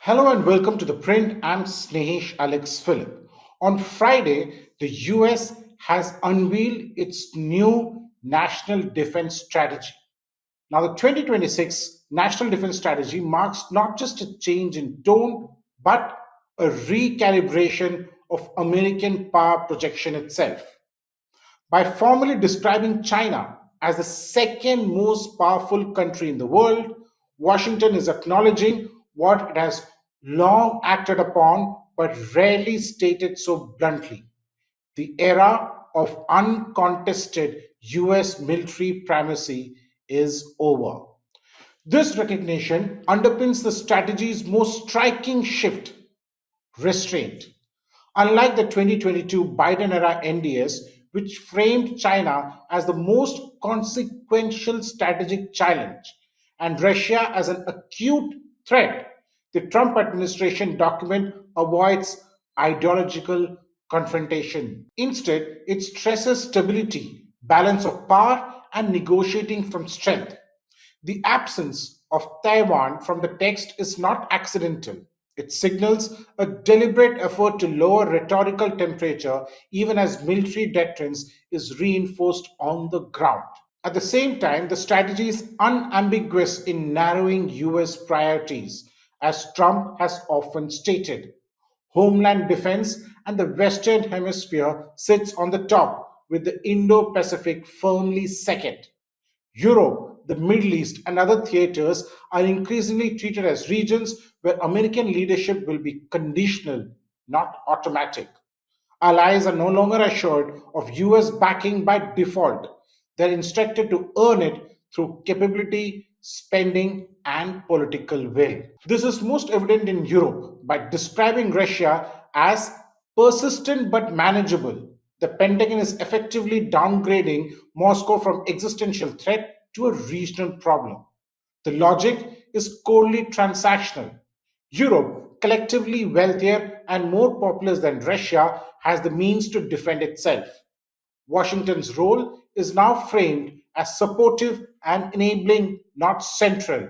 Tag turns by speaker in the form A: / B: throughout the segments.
A: Hello and welcome to The Print. I'm Snehesh Alex Philip. On Friday, the US has unveiled its new National Defense Strategy. Now, the 2026 National Defense Strategy marks not just a change in tone, but a recalibration of American power projection itself. By formally describing China as the second most powerful country in the world, Washington is acknowledging what it has long acted upon but rarely stated so bluntly. The era of uncontested US military primacy is over. This recognition underpins the strategy's most striking shift: restraint. Unlike the 2022 Biden era NDS, which framed China as the most consequential strategic challenge and Russia as an acute threat, the Trump administration document avoids ideological confrontation. Instead, it stresses stability, balance of power, and negotiating from strength. The absence of Taiwan from the text is not accidental. It signals a deliberate effort to lower rhetorical temperature even as military deterrence is reinforced on the ground. At the same time, the strategy is unambiguous in narrowing US priorities, as Trump has often stated. Homeland defense and the Western Hemisphere sits on the top, with the Indo-Pacific firmly second. Europe, the Middle East, and other theaters are increasingly treated as regions where American leadership will be conditional, not automatic. Allies are no longer assured of US backing by default. They're instructed to earn it through capability, spending, and political will. This is most evident in Europe by describing Russia as persistent but manageable. The Pentagon is effectively downgrading Moscow from existential threat to a regional problem. The logic is coldly transactional. Europe, collectively wealthier and more populous than Russia, has the means to defend itself. Washington's role is now framed as supportive and enabling, not central,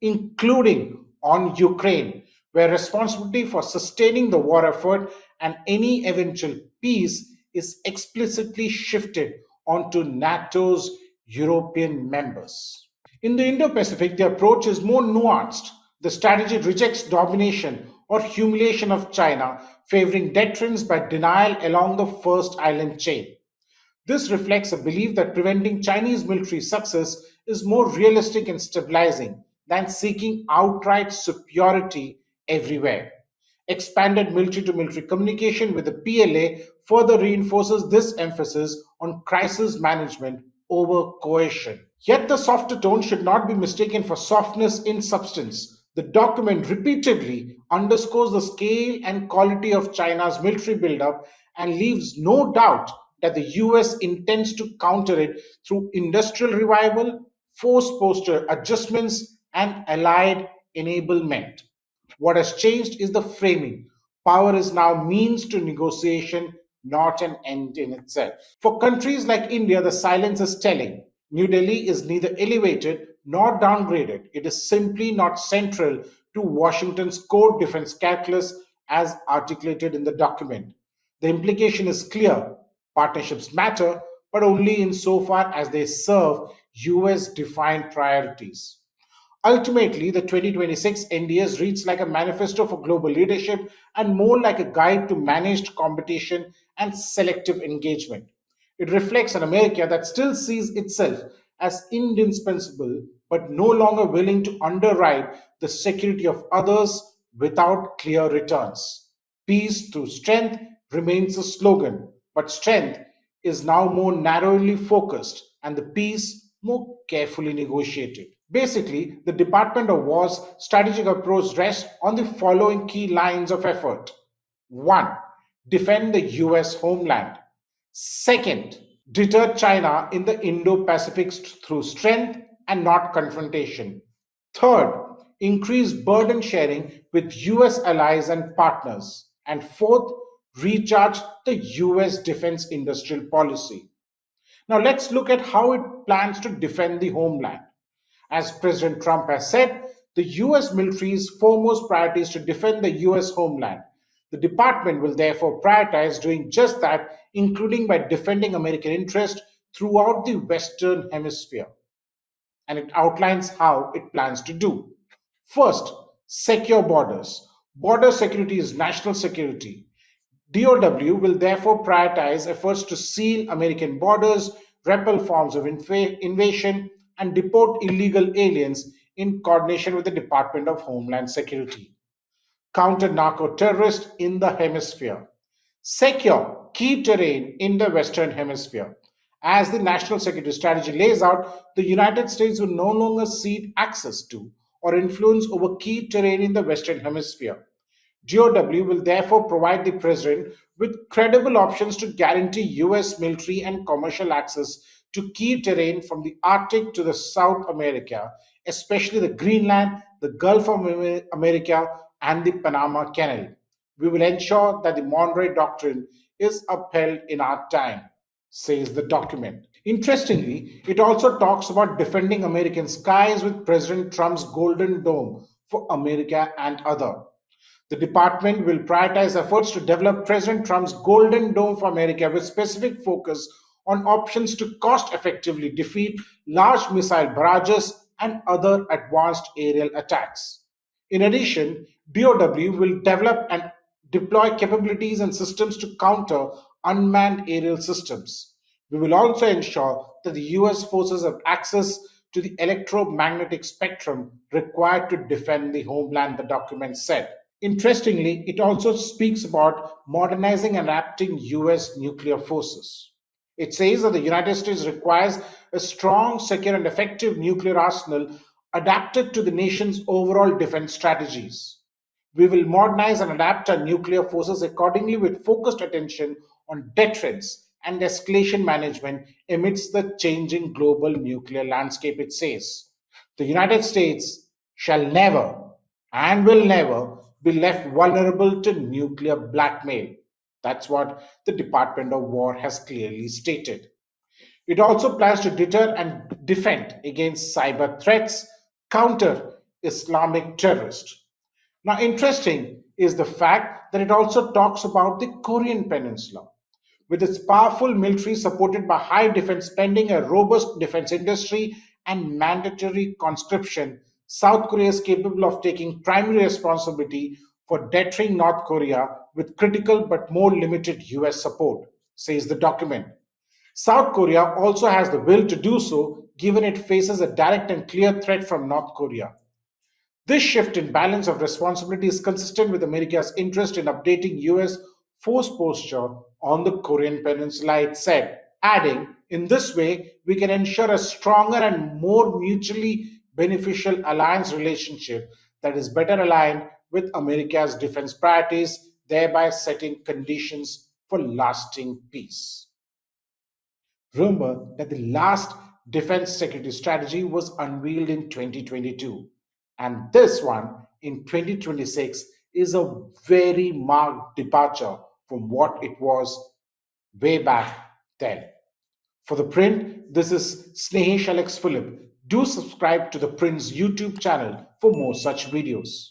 A: including on Ukraine, where responsibility for sustaining the war effort and any eventual peace is explicitly shifted onto NATO's European members. In the Indo Pacific, the approach is more nuanced. The strategy rejects domination or humiliation of China, favoring deterrence by denial along the first island chain. This reflects a belief that preventing Chinese military success is more realistic and stabilizing than seeking outright superiority everywhere. Expanded military to military communication with the PLA further reinforces this emphasis on crisis management over coercion. Yet the softer tone should not be mistaken for softness in substance. The document repeatedly underscores the scale and quality of China's military buildup and leaves no doubt that the US intends to counter it through industrial revival, force posture adjustments, and allied enablement. What has changed is the framing. Power is now means to negotiation, not an end in itself. For countries like India, the silence is telling. New Delhi is neither elevated nor downgraded. It is simply not central to Washington's core defense calculus as articulated in the document. The implication is clear: partnerships matter, but only insofar as they serve US defined priorities. Ultimately, the 2026 NDS reads like a manifesto for global leadership and more like a guide to managed competition and selective engagement. It reflects an America that still sees itself as indispensable but no longer willing to underwrite the security of others without clear returns. Peace through strength remains a slogan, but strength is now more narrowly focused and the peace more carefully negotiated. Basically, the Department of War's strategic approach rests on the following key lines of effort. 1. Defend the US homeland. Second, deter China in the Indo Pacific through strength and not confrontation. Third, increase burden sharing with US allies and partners. And fourth, recharge the US defense industrial policy. Now let's look at how it plans to defend the homeland. As President Trump has said, the US military's foremost priority is to defend the US homeland. The department will therefore prioritize doing just that, including by defending American interests throughout the Western Hemisphere. And it outlines how it plans to do. First, secure borders. Border security is national security. DOW will therefore prioritize efforts to seal American borders, repel forms of invasion, and deport illegal aliens in coordination with the Department of Homeland Security. Counter narco terrorists in the hemisphere. Secure key terrain in the Western Hemisphere. As the national security strategy lays out, the United States will no longer cede access to or influence over key terrain in the Western Hemisphere. DOW will therefore provide the President with credible options to guarantee US military and commercial access to key terrain from the Arctic to the South America, especially the Greenland, the Gulf of America, and the Panama Canal. We will ensure that the Monroe Doctrine is upheld in our time, says the document. Interestingly, it also talks about defending American skies with President Trump's Golden Dome for America and other. The department will prioritize efforts to develop President Trump's Golden Dome for America with specific focus on options to cost effectively defeat large missile barrages and other advanced aerial attacks. In addition, DOW will develop and deploy capabilities and systems to counter unmanned aerial systems. We will also ensure that the US forces have access to the electromagnetic spectrum required to defend the homeland, the document said. Interestingly, it also speaks about modernizing and adapting US nuclear forces. It says that the United States requires a strong, secure, and effective nuclear arsenal adapted to the nation's overall defense strategies. We will modernize and adapt our nuclear forces accordingly with focused attention on deterrence and escalation management amidst the changing global nuclear landscape, it says. The United States shall never and will never be left vulnerable to nuclear blackmail. That's what the Department of War has clearly stated. It also plans to deter and defend against cyber threats, counter Islamic terrorists. Now, interesting is the fact that it also talks about the Korean Peninsula. With its powerful military supported by high defense spending, a robust defense industry, and mandatory conscription, South Korea is capable of taking primary responsibility for deterring North Korea with critical but more limited US support, says the document. South Korea also has the will to do so, given it faces a direct and clear threat from North Korea. This shift in balance of responsibility is consistent with America's interest in updating US force posture on the Korean Peninsula, it said, adding, in this way, we can ensure a stronger and more mutually beneficial alliance relationship that is better aligned with America's defense priorities, thereby setting conditions for lasting peace. Remember that the last defense security strategy was unveiled in 2022, and this one in 2026 is a very marked departure from what it was way back then. For the print, this is Snehesh Alex Philip. Do subscribe to the Print's YouTube channel for more such videos.